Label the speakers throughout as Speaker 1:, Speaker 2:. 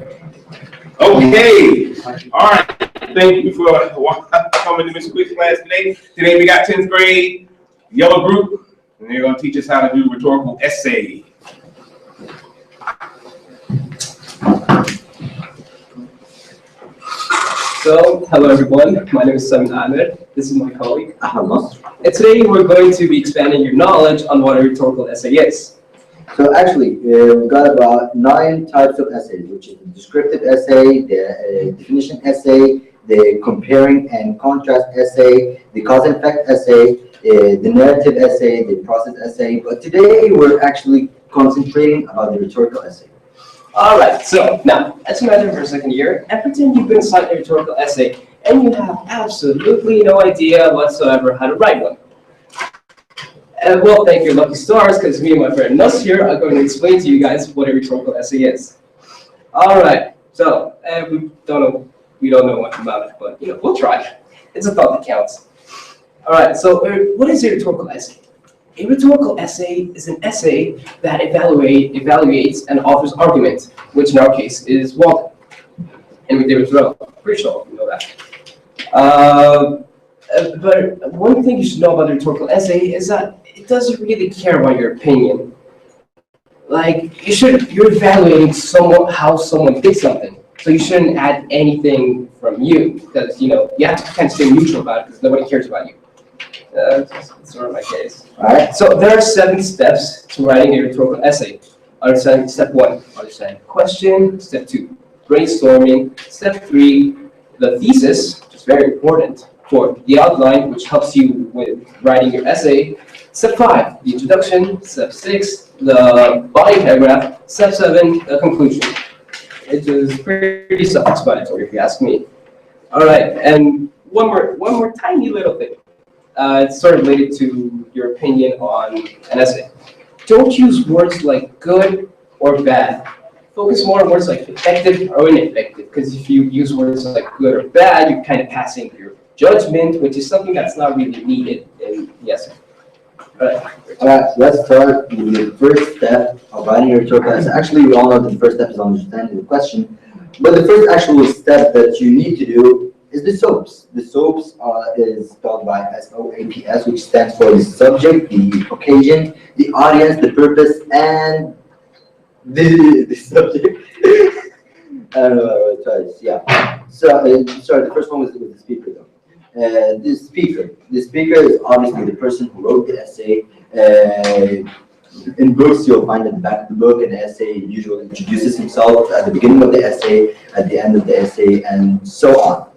Speaker 1: Okay, all right. Thank you for coming to Miss Quick's class today. Today we got 10th grade yellow group, and they're going to teach us how to do rhetorical essay.
Speaker 2: So, hello everyone. My name is Samin Ahmed. This is my colleague, Ahmed. And today we're going to be expanding your knowledge on what a rhetorical essay is.
Speaker 3: So actually, we've got about 9 types of essays, which is the descriptive essay, the definition essay, the comparing and contrast essay, the cause and effect essay, the narrative essay, the process essay. But today we're actually concentrating about the rhetorical essay.
Speaker 2: All right, so now let's imagine for a second here and pretend you've been assigned a rhetorical essay and you have absolutely no idea whatsoever how to write one. Well, thank your lucky stars, because me and my friend Nuss here are going to explain to you guys what a rhetorical essay is. All right, so we don't know much about it, but we'll try. It's a thought that counts. All right, so what is a rhetorical essay? A rhetorical essay is an essay that evaluates an author's argument, which in our case is Walden. And we did it as well. Pretty sure you know that. But one thing you should know about the rhetorical essay is that it doesn't really care about your opinion. Like, you're evaluating how someone did something. So you shouldn't add anything from you, because you have to kind of stay neutral about it, because nobody cares about you. That's sort of my case. All right. So there are 7 steps to writing a rhetorical essay. Understanding step 1, understanding the question. Step 2, brainstorming. Step 3, the thesis, which is very important. 4, the outline, which helps you with writing your essay. Step 5, the introduction. Step 6, the body paragraph. Step 7, the conclusion. It is pretty self-explanatory, if you ask me. All right, and one more tiny little thing. It's sort of related to your opinion on an essay. Don't use words like good or bad. Focus more on words like effective or ineffective, because if you use words like good or bad, you're kind of passing your judgment, which is something that's not really needed in the essay.
Speaker 3: All right, let's start with the first step of writing your rhetorical essay. Actually, we all know that the first step is understanding the question, but the first actual step that you need to do is the SOAPs. The SOAPs is spelled by SOAPS, which stands for the subject, the occasion, the audience, the purpose, and the subject. I don't know what it is. Yeah. So, sorry, the first one was the speaker, though. The speaker is obviously the person who wrote the essay. In books, you'll find at the back of the book an essay usually introduces himself at the beginning of the essay, at the end of the essay, and so on.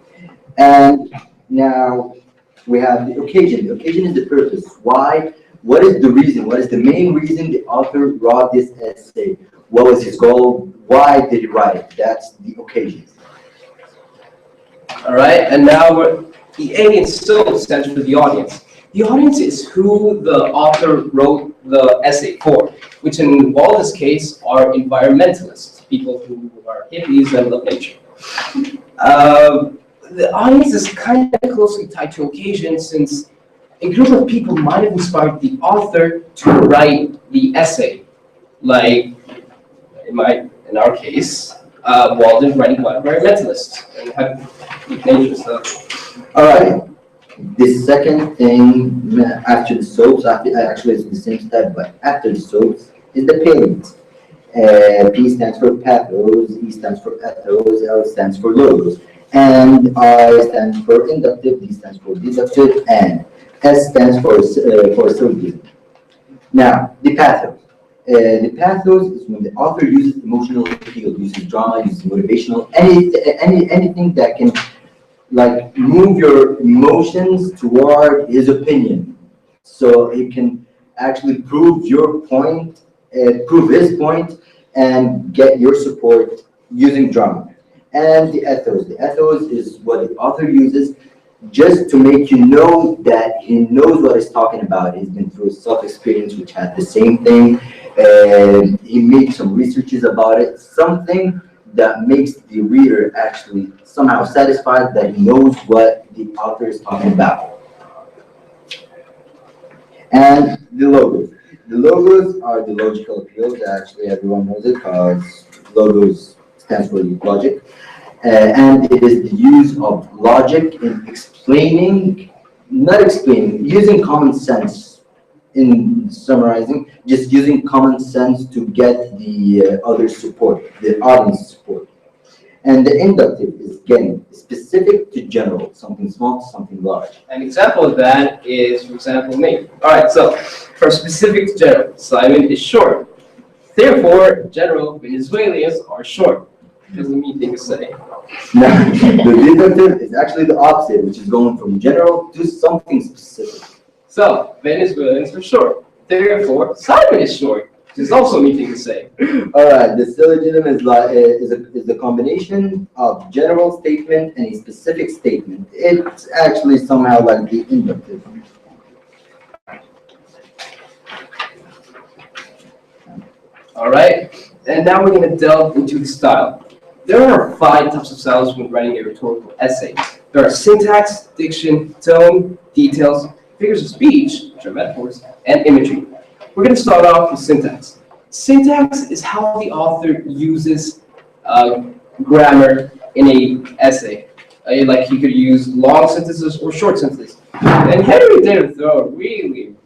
Speaker 3: And now we have the occasion. The occasion is the purpose. Why? What is the reason? What is the main reason the author wrote this essay? What was his goal? Why did he write it? That's the occasion.
Speaker 2: All right, and now the A still stands for the audience. The audience is who the author wrote the essay for, which in Walden's case are environmentalists, people who are hippies and love nature. The audience is kind of closely tied to occasion, since a group of people might have inspired the author to write the essay. Like, in our case, Walden writing about environmentalists and have nature stuff.
Speaker 3: All right. The second thing after the SOAPs, actually it's the same step, but after the SOAPs is the payment. P stands for pathos, E stands for ethos, L stands for logos, and I stands for inductive, D stands for deductive, and S stands for syllogism. Now, the pathos. The pathos is when the author uses emotional appeal, uses drama, uses motivational, anything that can like move your emotions toward his opinion, so he can actually prove your point, prove his point, and get your support using drama. And the ethos is what the author uses just to make you know that he knows what he's talking about. He's been through a self-experience which had the same thing, and he made some researches about it, something that makes the reader actually somehow satisfied that he knows what the author is talking about. And the logos. The logos are the logical appeals. Actually, everyone knows it because logos stands for logic. And it is the use of logic in explaining, not explaining, using common sense in summarizing, just using common sense to get the other support, the audience support. And the inductive is again specific to general, something small, something large.
Speaker 2: An example of that is, for example, me. All right, so for specific to general, Simon is short. Therefore, general Venezuelans are short. Doesn't mean things to say.
Speaker 3: Now, the deductive is actually the opposite, which is going from general to something specific.
Speaker 2: So, Venezuelans are short. Therefore, Simon is short. Does also mean things to say.
Speaker 3: All right, the syllogism is a combination of general statement and a specific statement. It's actually somehow like the inductive.
Speaker 2: All right, and now we're going to delve into the style. There are 5 types of styles when writing a rhetorical essay. There are syntax, diction, tone, details, figures of speech, which are metaphors, and imagery. We're going to start off with syntax. Syntax is how the author uses grammar in an essay. Like he could use long sentences or short sentences. And Henry David Thoreau really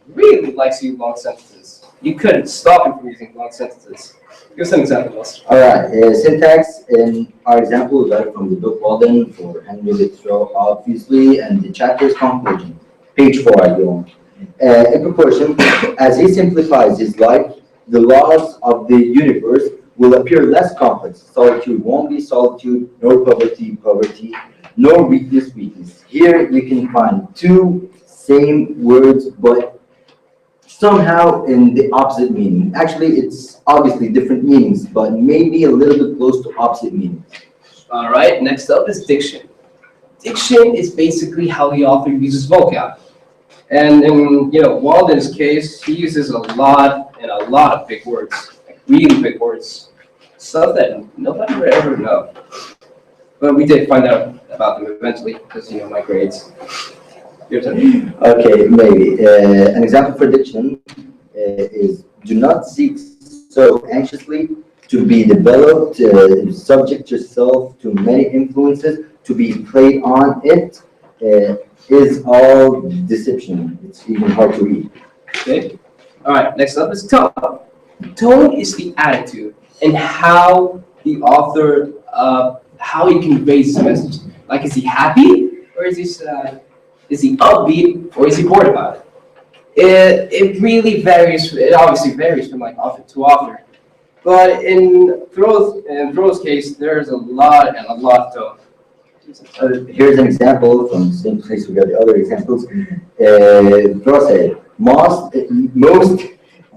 Speaker 2: likes to use long sentences. You couldn't stop him from using long sentences. Give us an example, Lester.
Speaker 3: All right, syntax in our example is right from the book Walden for Henry David Thoreau, obviously, and the chapter's conclusion. Page 4, I go on. In proportion, as he simplifies his life, the laws of the universe will appear less complex. Solitude won't be solitude, nor poverty, poverty, nor weakness, weakness. Here you can find 2 same words, but somehow in the opposite meaning. Actually, it's obviously different meanings, but maybe a little bit close to opposite meanings.
Speaker 2: All right, next up is diction. Diction is basically how the author uses vocab. And in Walden's case, he uses a lot of big words, like really big words, stuff that nobody would ever know. But we did find out about them eventually because my grades. Your turn.
Speaker 3: Okay, maybe. An example for diction is do not seek so anxiously to be developed, subject yourself to many influences, to be played on it. Is all deception. It's even hard to read.
Speaker 2: Okay. All right. Next up is tone. Tone is the attitude and how the author, how he conveys his message. Like, is he happy or is he sad? Is he upbeat or is he bored about it? It really varies. It obviously varies from like author to author. But in Thoreau's case, there's a lot of tone.
Speaker 3: Here's an example from the same place we got the other examples. Thoreau said, most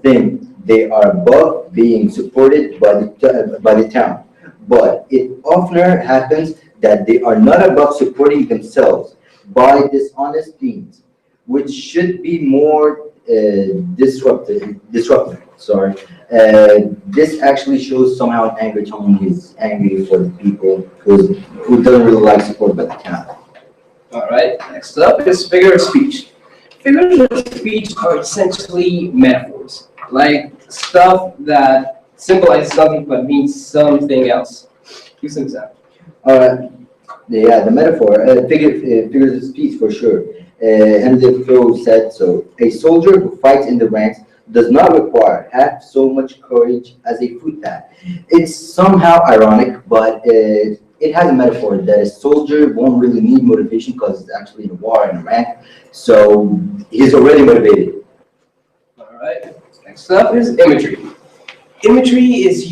Speaker 3: think they are above being supported by the town, but it oftener happens that they are not above supporting themselves by dishonest means, which should be more disruptive. Sorry. This actually shows somehow an angry tone. He's angry for the people who don't really like support by the town.
Speaker 2: All right. Next up is figure of speech. Figures of speech are essentially metaphors, like stuff that symbolizes something but means something else. Give some example.
Speaker 3: The metaphor, figures of speech for sure. Henry Thoreau said so. A soldier who fights in the ranks does not require half so much courage as a footpad. It's somehow ironic, but it has a metaphor that a soldier won't really need motivation because it's actually in a war in a rank, so he's already motivated.
Speaker 2: All right. Next up is imagery. Imagery is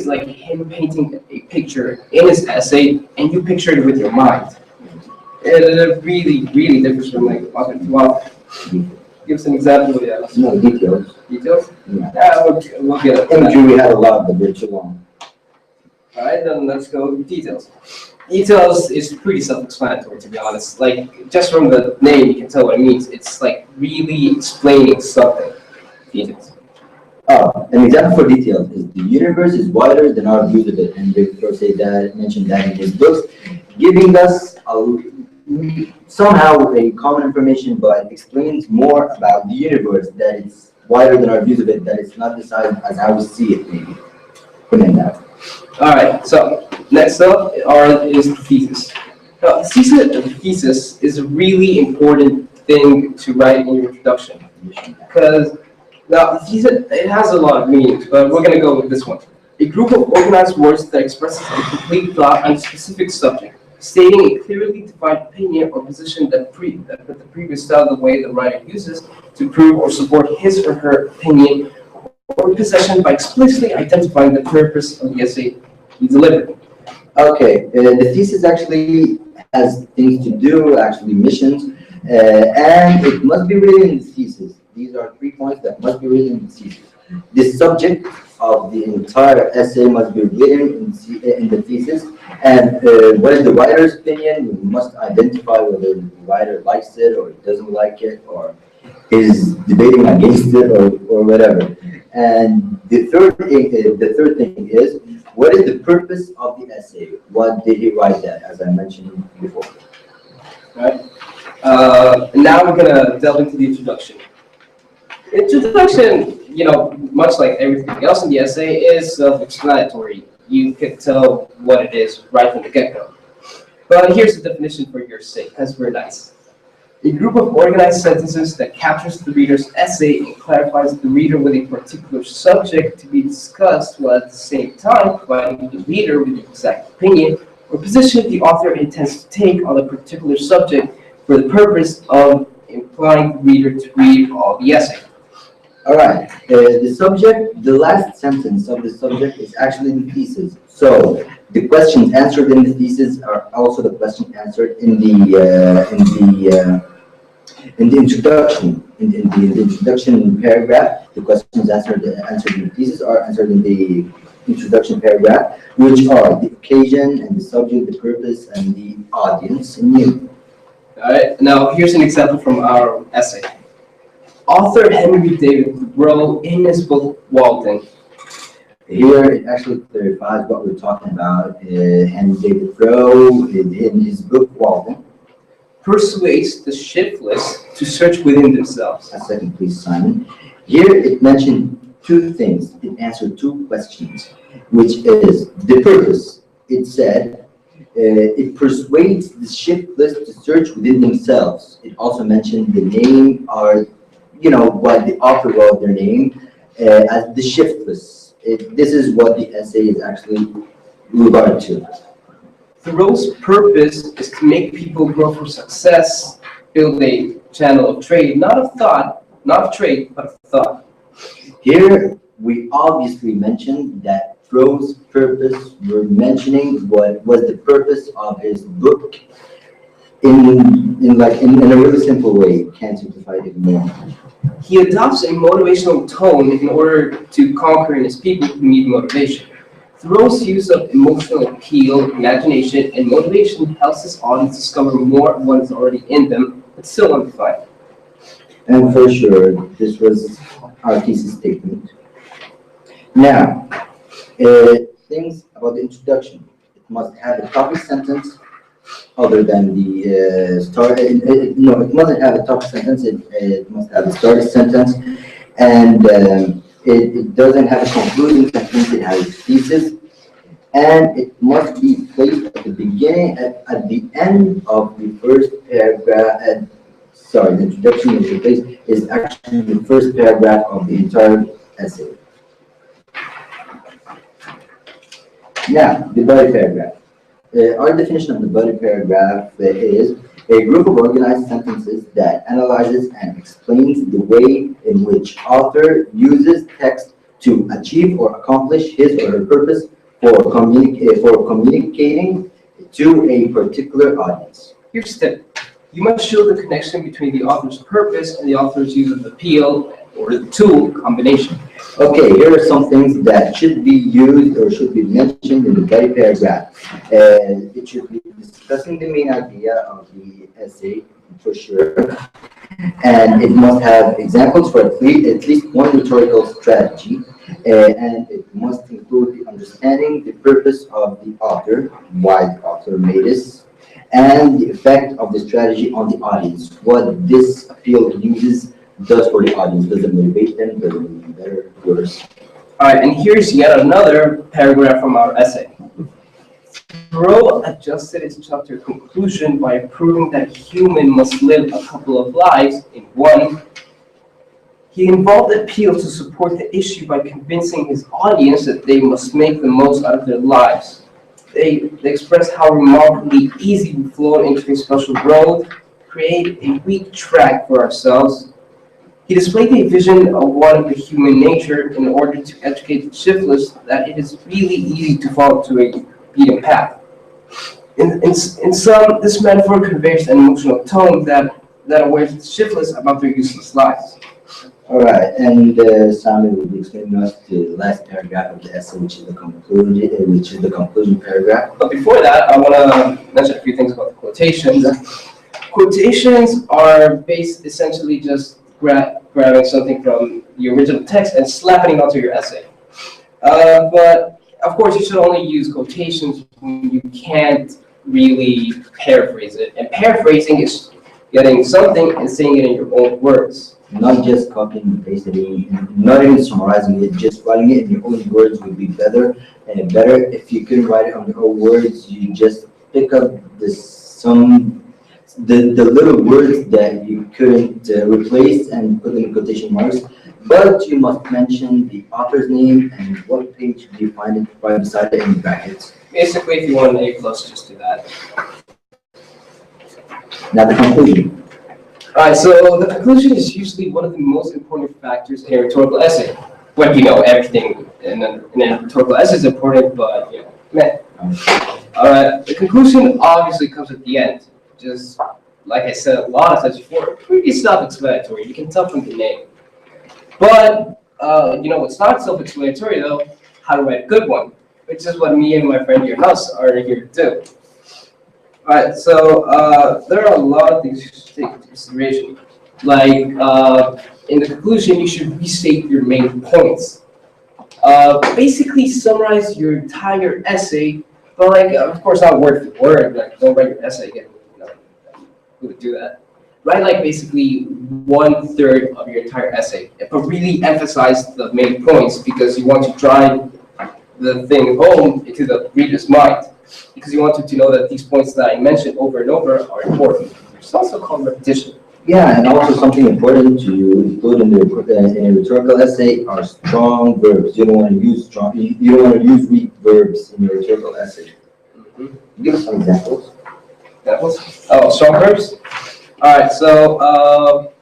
Speaker 2: like him painting a picture in his essay, and you picture it with your mind. It really differs from like author to author. Give us an example. Yeah.
Speaker 3: No, details.
Speaker 2: Details?
Speaker 3: Yeah.
Speaker 2: We'll get it.
Speaker 3: Imagery we had a lot, but they're too long.
Speaker 2: All right, then let's go with details. Details is pretty self-explanatory, to be honest. Like, just from the name, you can tell what it means. It's like really explaining something. Details.
Speaker 3: An example for details is the universe is wider than our views of it, and Thoreau mentioned that in his books, giving us somehow a common information, but explains more about the universe, that it's wider than our views of it, that it's not the size as how we see it, maybe. comment now.
Speaker 2: All right, so next up is the thesis. Now, the thesis is a really important thing to write in your introduction, because now the thesis, it has a lot of meanings, but we're going to go with this one. A group of organized words that expresses a complete thought on a specific subject, stating a clearly defined opinion or position that the previous style, the way the writer uses to prove or support his or her opinion or possession by explicitly identifying the purpose of the essay he delivered.
Speaker 3: Okay, the thesis actually has things to do, actually missions, and it must be written in the thesis. These are 3 points that must be written in the thesis. The subject of the entire essay must be written in the thesis, and what is the writer's opinion? We must identify whether the writer likes it or doesn't like it, or is debating against it, or whatever. And the third thing is, what is the purpose of the essay? What did he write that, as I mentioned before?
Speaker 2: Right. Now we're gonna delve into the introduction. Introduction, much like everything else in the essay, is self-explanatory. You can tell what it is right from the get-go. But here's the definition for your sake, because we're nice. A group of organized sentences that captures the reader's essay and clarifies the reader with a particular subject to be discussed, while at the same time providing the reader with the exact opinion or position the author intends to take on a particular subject for the purpose of implying the reader to read all the essay.
Speaker 3: All right, the last sentence of the subject is actually the thesis. So the questions answered in the thesis are also the questions answered in the introduction. In the introduction paragraph, the questions answered in the thesis are answered in the introduction paragraph, which are the occasion and the subject, the purpose, and the audience in you.
Speaker 2: All right, now here's an example from our essay. Author Henry David Thoreau, in his book Walden.
Speaker 3: Here it actually clarifies what we're talking about. Henry David Thoreau, in his book Walden,
Speaker 2: persuades the shiftless to search within themselves.
Speaker 3: A second, please, Simon. Here it mentioned 2 things. It answered 2 questions, which is the purpose. It said it persuades the shiftless to search within themselves. It also mentioned the name, or what the author wrote their name as the shiftless. This is what the essay is actually regarded to.
Speaker 2: Thoreau's purpose is to make people grow for success, build a channel of trade, not of thought, not of trade, but of thought.
Speaker 3: Here, we obviously mentioned that Thoreau's purpose, we're mentioning what was the purpose of his book in a really simple way. Can't simplify it more.
Speaker 2: He adopts a motivational tone in order to conquer in his people who need motivation. Thoreau's use of emotional appeal, imagination, and motivation helps his audience discover more of what is already in them, but still undefined.
Speaker 3: And for sure, this was our thesis statement. Now, things about the introduction. It must have a topic sentence other than the start. No, it mustn't have a topic sentence. It must have a starting sentence. And it doesn't have a concluding sentence. It has a thesis. And it must be placed at the beginning, at the end of the first paragraph. The introduction is actually the first paragraph of the entire essay. Now, the body paragraph. Our definition of the body paragraph is a group of organized sentences that analyzes and explains the way in which author uses text to achieve or accomplish his or her purpose for communicating to a particular audience.
Speaker 2: Here's the tip. You must show the connection between the author's purpose and the author's use of appeal or the tool combination.
Speaker 3: Okay, here are some things that should be used or should be mentioned in the body paragraph. It should be discussing the main idea of the essay, for sure. And it must have examples for at least one rhetorical strategy. And it must include the understanding the purpose of the author, why the author made this, and the effect of the strategy on the audience, what this appeal uses does for the audience. Does it motivate them? Does it make them better, worse?
Speaker 2: All right, and here's yet another paragraph from our essay. Thoreau adjusted its chapter conclusion by proving that human must live a couple of lives in one. He involved appeal to support the issue by convincing his audience that they must make the most out of their lives. They expressed how remarkably easy we flow into a special road, create a weak track for ourselves. He displayed a vision of one of the human nature in order to educate the shiftless that it is really easy to fall to a beaten path. In sum, this metaphor conveys an emotional tone that awares the shiftless about their useless lives.
Speaker 3: All right, and Simon will be explaining us the last paragraph of the essay, which is the conclusion paragraph.
Speaker 2: But before that, I want to mention a few things about the quotations. Quotations are based essentially just grabbing something from the original text and slapping it onto your essay. But of course, you should only use quotations when you can't really paraphrase it. And paraphrasing is getting something and saying it in your own words.
Speaker 3: Not just copying and pasting it, not even summarizing it, just writing it in your own words would be better. And better if you couldn't write it on your own words, you just pick up the little words that you couldn't replace and put in quotation marks. But you must mention the author's name and what page do you find it right beside it in brackets.
Speaker 2: Basically, if you want an A+, just do that.
Speaker 3: Now the conclusion.
Speaker 2: All right, so the conclusion is usually one of the most important factors in a rhetorical essay. But everything in a rhetorical essay is important, but meh. All right, the conclusion obviously comes at the end. Just like I said a lot of times before, pretty self-explanatory. You can tell from the name. But what's not self-explanatory though? How to write a good one, which is what me and my friend here, Huss, are here to do. All right, so there are a lot of things you should take into consideration. Like in the conclusion, you should restate your main points. Basically, summarize your entire essay, but of course, not word for word. Like, don't write your essay again. Who would do that? Write basically 1/3 of your entire essay, but really emphasize the main points because you want to drive the thing home into the reader's mind. Because you want them to know that these points that I mentioned over and over are important. It's also called repetition.
Speaker 3: Yeah, and also something important to include in a rhetorical essay are strong verbs. You don't want to use you don't want to use weak verbs in your rhetorical essay. Give us some examples.
Speaker 2: Examples? Oh, strong verbs? All right, so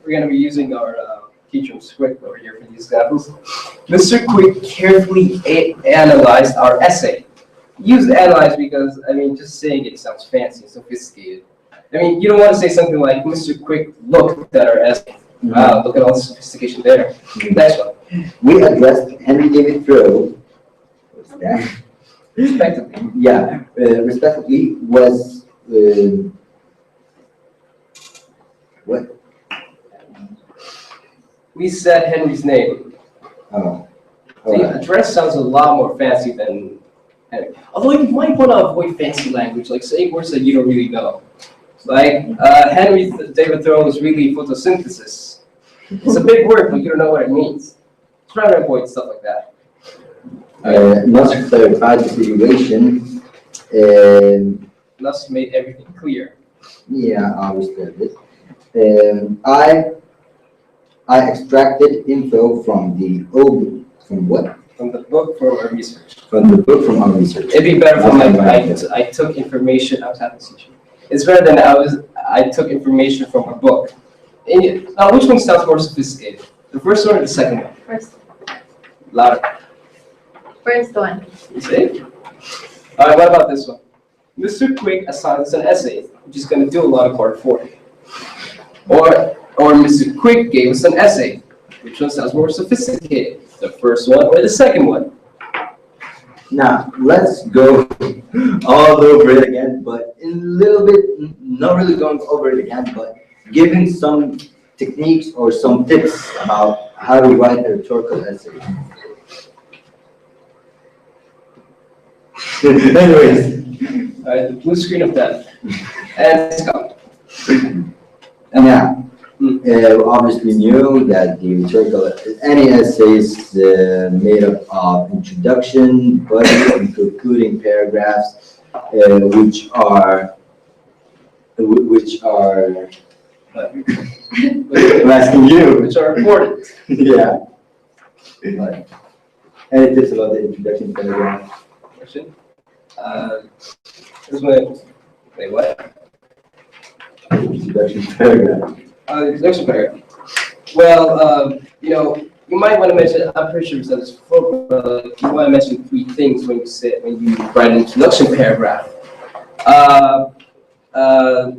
Speaker 2: we're going to be using our teacher Quick over here for these examples. Mr. Quick carefully analyzed our essay. Use analyze because, just saying it sounds fancy and sophisticated. You don't want to say something like, Mr. Quick looked at our essay. Wow, look at all the sophistication there. Next one.
Speaker 3: We addressed Henry David Thoreau. What's that?
Speaker 2: Respectively.
Speaker 3: Yeah, respectively was what?
Speaker 2: We said Henry's name.
Speaker 3: Oh.
Speaker 2: The address sounds a lot more fancy than Henry. Although you might want to avoid fancy language, like saying words that you don't really know. Like Henry David Thoreau is really photosynthesis. It's a big word, but you don't know what it means. Try to avoid stuff like that.
Speaker 3: Must clarify the situation.
Speaker 2: Must made everything clear.
Speaker 3: Yeah, I understand it. I extracted info from from what?
Speaker 2: From the book from our research.
Speaker 3: From the book from our research.
Speaker 2: It'd be better from I took information. I was having a teacher. It's better than I took information from a book. Now, which one sounds more sophisticated? The first one or the second one?
Speaker 4: First.
Speaker 2: Louder.
Speaker 4: First one.
Speaker 2: You see? All right, what about this one? Mr. Quick assigned us an essay, which is going to do a lot of part 4. Or Mr. Quick gave us an essay. Which one sounds more sophisticated? The first one or the second one?
Speaker 3: Now, let's go all over it again, but in a little bit, not really going over it again, but giving some techniques or some tips about how to write a rhetorical essay. Anyways.
Speaker 2: All right, the blue screen of death. And it's gone.
Speaker 3: And now, obviously knew that the rhetorical, any essay is made up of introduction, body, and concluding paragraphs, which are I'm asking you.
Speaker 2: Which are important.
Speaker 3: Yeah. Any tips about the introduction paragraph?
Speaker 2: Question? This one, wait, what?
Speaker 3: Introduction paragraph.
Speaker 2: Introduction paragraph. Well, you might want to mention, I'm pretty sure you said this before, but you want to mention 3 things when you write an introduction paragraph.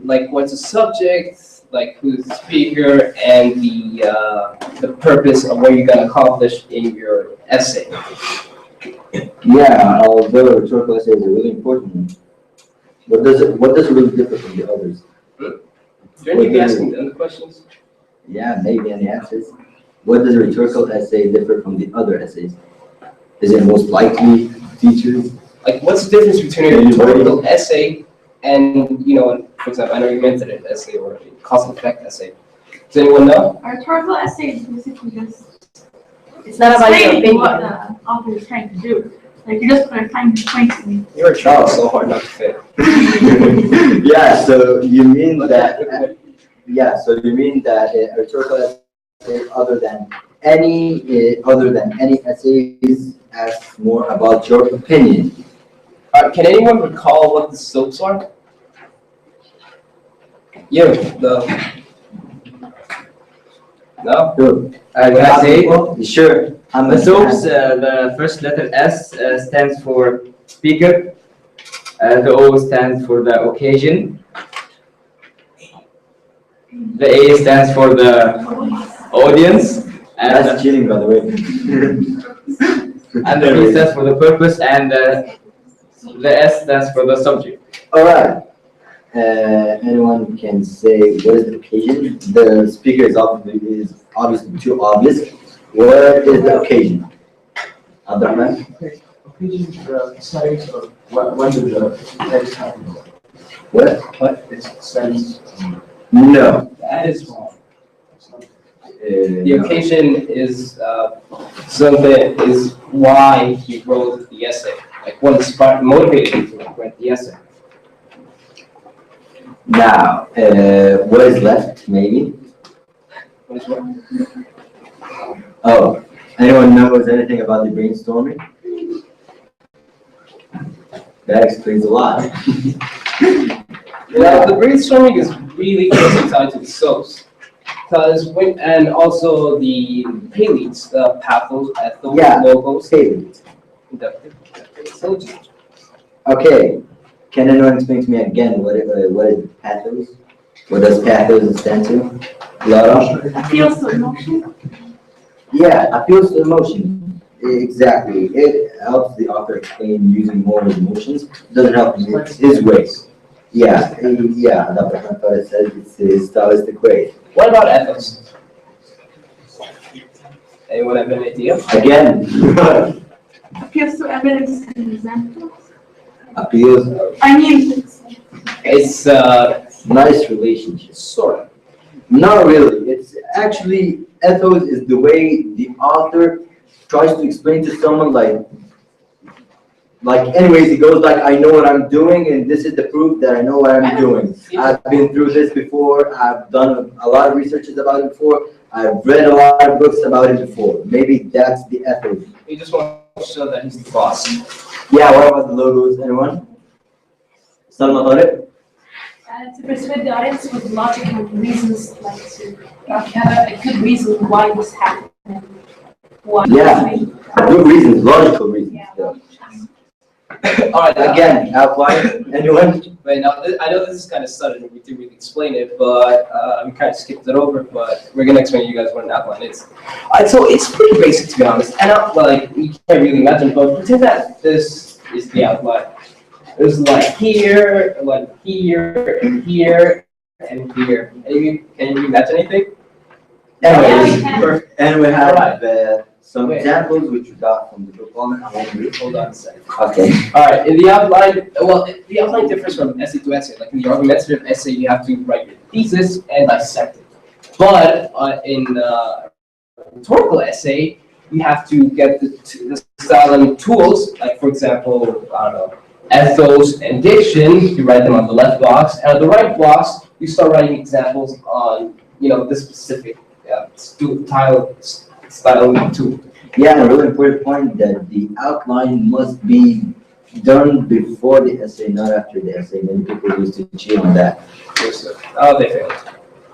Speaker 2: Like what's the subject, like who's the speaker, and the purpose of what you're going to accomplish in your essay.
Speaker 3: Yeah, although rhetorical essays are really important, what does it really differ from the others?
Speaker 2: You're going to be asking them the questions?
Speaker 3: Yeah, maybe any answers. What does a rhetorical essay differ from the other essays? Is it most likely features?
Speaker 2: Like, what's the difference between a rhetorical essay and, for example, I know you mentioned an essay or a cause and effect essay. Does anyone know?
Speaker 5: A rhetorical essay is basically just
Speaker 4: It's not about your
Speaker 5: explaining what
Speaker 4: opinion.
Speaker 5: the author is trying to do. Like you're just trying to explain something.
Speaker 2: You're trying so hard not to fail.
Speaker 3: Yeah, so you mean that? Yeah, so you mean that a rhetorical essay, other than any essays, asks more about your opinion.
Speaker 2: Can anyone recall what the soaps are? No?
Speaker 3: Good.
Speaker 6: Can I say?
Speaker 3: Sure.
Speaker 6: The soaps, the first letter S stands for speaker. The O stands for the occasion. The A stands for the audience. And
Speaker 3: That's cheating, by the way.
Speaker 6: and the P stands for the purpose, and the S stands for the subject.
Speaker 3: All right. Anyone can say what is the occasion? The speaker is obviously too obvious. What is the occasion? Abdurrahman?
Speaker 7: Occasion settings or when do the text happen?
Speaker 3: What?
Speaker 7: It's settings.
Speaker 3: No.
Speaker 2: That is wrong. The
Speaker 3: No.
Speaker 2: occasion is why he wrote the essay. Like what motivated him to write the essay.
Speaker 3: Now, what is left, maybe?
Speaker 2: What is what?
Speaker 3: Oh, anyone knows anything about the brainstorming? That explains a lot.
Speaker 2: Well, the brainstorming is really closely tied to the soaps. And also the payleads, the pathos, ethos,
Speaker 3: Yeah.
Speaker 2: logos,
Speaker 3: Favorite.
Speaker 2: inductive, syllogism.
Speaker 3: Okay, can anyone explain to me again what is pathos? What does pathos stand to? Laura?
Speaker 5: Appeals to emotion.
Speaker 3: Yeah, appeals to emotion. Exactly. It helps the author explain using more emotions. Doesn't help his ways. Yeah, that's what I thought it said. It's his stylistic way.
Speaker 2: What about ethos? Anyone have an idea?
Speaker 3: Again,
Speaker 5: Appeals to evidence and examples.
Speaker 3: appeals,
Speaker 5: I mean,
Speaker 2: It's
Speaker 3: nice relationship.
Speaker 2: sort of.
Speaker 3: Not really. It's actually, ethos is the way the author tries to explain to someone like anyways, he goes like, I know what I'm doing and this is the proof that I know what I'm doing. I've been through this before. I've done a lot of researches about it before. I've read a lot of books about it before. Maybe that's the ethos.
Speaker 2: You just want to show that he's the boss.
Speaker 3: Yeah, what about the logos? Anyone? Salma Tariq?
Speaker 8: To persuade the audience with logic and reasons, like to have a good reason why this happened. Why
Speaker 3: Yeah. Good reasons, logical reasons. Yeah.
Speaker 2: All right,
Speaker 3: Again, outline. Anyone?
Speaker 2: Wait, now I know this is kind of sudden. We didn't really explain it, but we kind of skipped it over. But we're gonna explain to you guys what an outline is. So it's pretty basic, to be honest. And you can't really imagine, but pretend that this is the outline. There's like here, and here, and here. Can you imagine anything?
Speaker 3: Anyways,
Speaker 8: Yeah,
Speaker 2: Perfect.
Speaker 3: and we have
Speaker 2: Alright.
Speaker 3: some
Speaker 2: Wait.
Speaker 3: examples which we got from the book.
Speaker 2: Hold on a second.
Speaker 3: Okay.
Speaker 2: All right, in the outline, the outline differs from essay to essay. Like in the argumentative essay, you have to write your thesis and dissect it. But in rhetorical essay, you have to get the style and tools, like for example, I don't know, ethos and diction, you write them on the left box, and on the right box, you start writing examples on, this specific style tool.
Speaker 3: Yeah, and a really important point that the outline must be done before the essay, not after the essay. Many people used to cheat on that.
Speaker 2: Oh, they failed.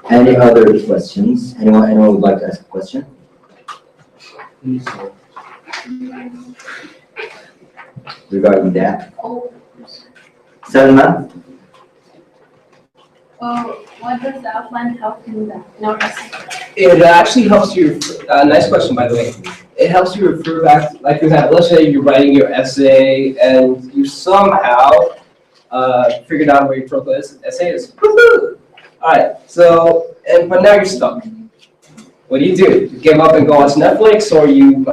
Speaker 3: Any other questions? Anyone would like to ask a question? Regarding that?
Speaker 8: Oh,
Speaker 3: Salma?
Speaker 8: what does the outline help in our essay?
Speaker 2: It actually helps you, nice question by the way. It helps you refer back, like for example, let's say you're writing your essay and you somehow figured out where your rhetorical essay is. Woohoo! Alright, but now you're stuck. What do? You give up and go watch Netflix, or you,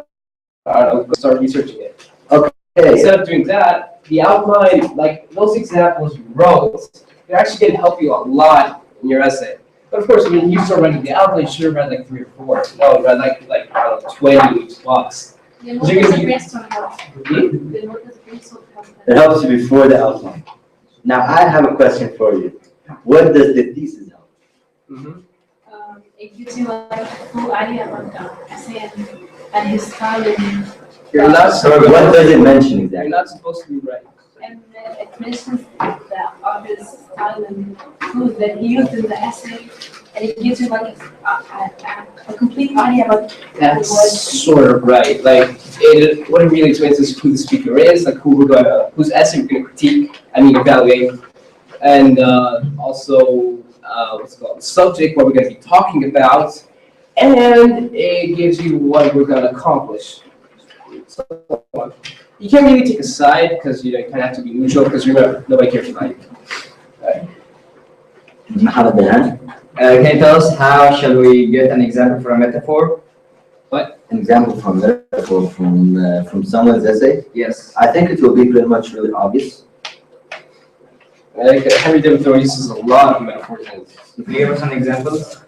Speaker 2: I don't know, start researching it.
Speaker 3: Okay.
Speaker 2: Instead of doing that, the outline, like those examples you wrote, they're actually going to help you a lot in your essay. But of course, when you start writing the outline, you should have read like 3 or 4. No, read like I don't know, 20 each box.
Speaker 8: Then what does the brainstorm help?
Speaker 2: Hmm?
Speaker 8: Then what does brainstorm help?
Speaker 3: It helps you before the outline. Now, I have a question for you. What does the thesis help?
Speaker 2: Mm-hmm.
Speaker 8: It gives you like a full idea about the essay and his style and
Speaker 2: You're not
Speaker 3: What does it mention
Speaker 2: You're
Speaker 3: exactly?
Speaker 2: not supposed to be writing.
Speaker 8: it mentions the author's style and tools that he used in the essay, and it gives you like a complete idea about
Speaker 2: That's
Speaker 8: what.
Speaker 2: sort of right. Like, what it really explains is who the speaker is, like whose essay we're gonna critique, evaluate, and also what's it called, the subject, what we're gonna be talking about, and it gives you what we're gonna accomplish. So, you can't really take a side because you kind of have to be neutral because remember, nobody cares about you. Right.
Speaker 3: Mohammed Behan?
Speaker 6: Can you tell us how shall we get an example for a metaphor?
Speaker 3: An example from someone's essay?
Speaker 6: Yes.
Speaker 3: I think it will be pretty much really obvious.
Speaker 2: Henry David Thoreau uses a lot of metaphors.
Speaker 6: Can you give us some examples?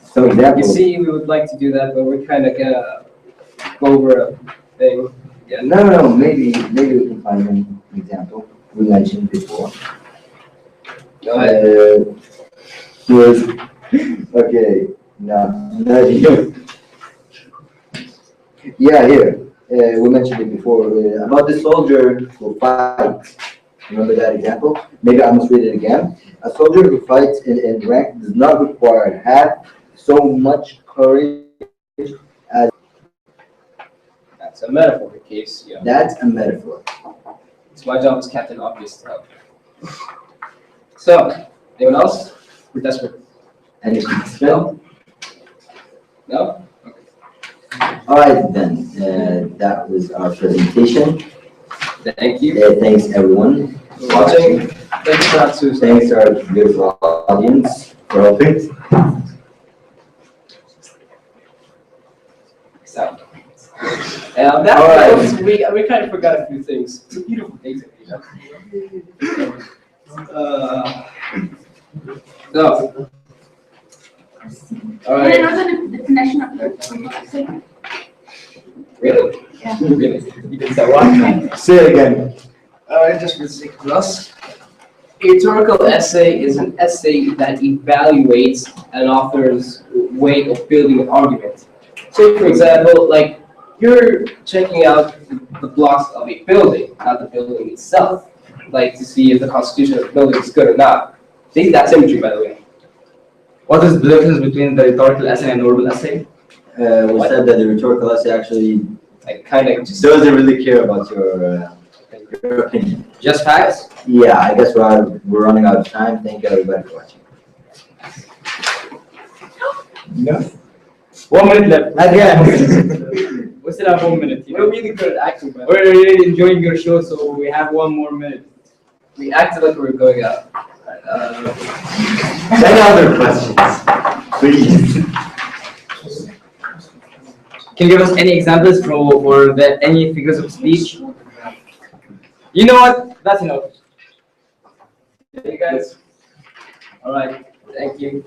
Speaker 3: Some
Speaker 2: You
Speaker 3: examples.
Speaker 2: see, we would like to do that, but we're kind of gonna go over a thing. Yeah.
Speaker 3: No, maybe we can find an example we mentioned before.
Speaker 2: Go ahead.
Speaker 3: Okay, no, not here. Yeah, here. We mentioned it before about the soldier who fights. Remember that example? Maybe I must read it again. A soldier who fights in rank does not require half so much courage as.
Speaker 2: That's a metaphor in case, yeah.
Speaker 3: That's a metaphor.
Speaker 2: It's my job as Captain Obvious to help. So, anyone else? We're desperate.
Speaker 3: Any question?
Speaker 2: No?
Speaker 3: All right, then. That was our presentation.
Speaker 2: Thank you.
Speaker 3: Thanks, everyone,
Speaker 2: For watching. Thank you for not to
Speaker 3: Thanks, our beautiful audience, for helping.
Speaker 2: So, that
Speaker 3: All right.
Speaker 2: was, we kind of forgot a few things. It's a beautiful day today. No. All
Speaker 5: And
Speaker 2: right.
Speaker 5: another definition of the essay.
Speaker 2: Really?
Speaker 5: Yeah.
Speaker 2: Really? You did that one?
Speaker 3: Say it again.
Speaker 2: All right, just for the sake of us. A rhetorical essay is an essay that evaluates an author's way of building an argument. So, for example, like you're checking out the blocks of a building, not the building itself, like to see if the constitution of the building is good or not. See, that's imagery, by the way.
Speaker 6: What is the difference between the rhetorical essay and normal essay?
Speaker 3: We said that the rhetorical essay actually
Speaker 2: Like kind of just
Speaker 3: doesn't really care about your opinion.
Speaker 6: Just facts?
Speaker 3: Yeah, I guess we're running out of time. Thank you, everybody, for watching.
Speaker 6: No. 1 minute left.
Speaker 3: Again.
Speaker 6: We still have 1 minute.
Speaker 2: we're really good at acting, but
Speaker 6: We're really enjoying your show, so we have 1 more minute.
Speaker 2: we acted like we were going out.
Speaker 3: Any other questions? Please.
Speaker 6: Can you give us any examples for any figures of speech? You know what? That's enough.
Speaker 2: Hey guys. All right. Thank you.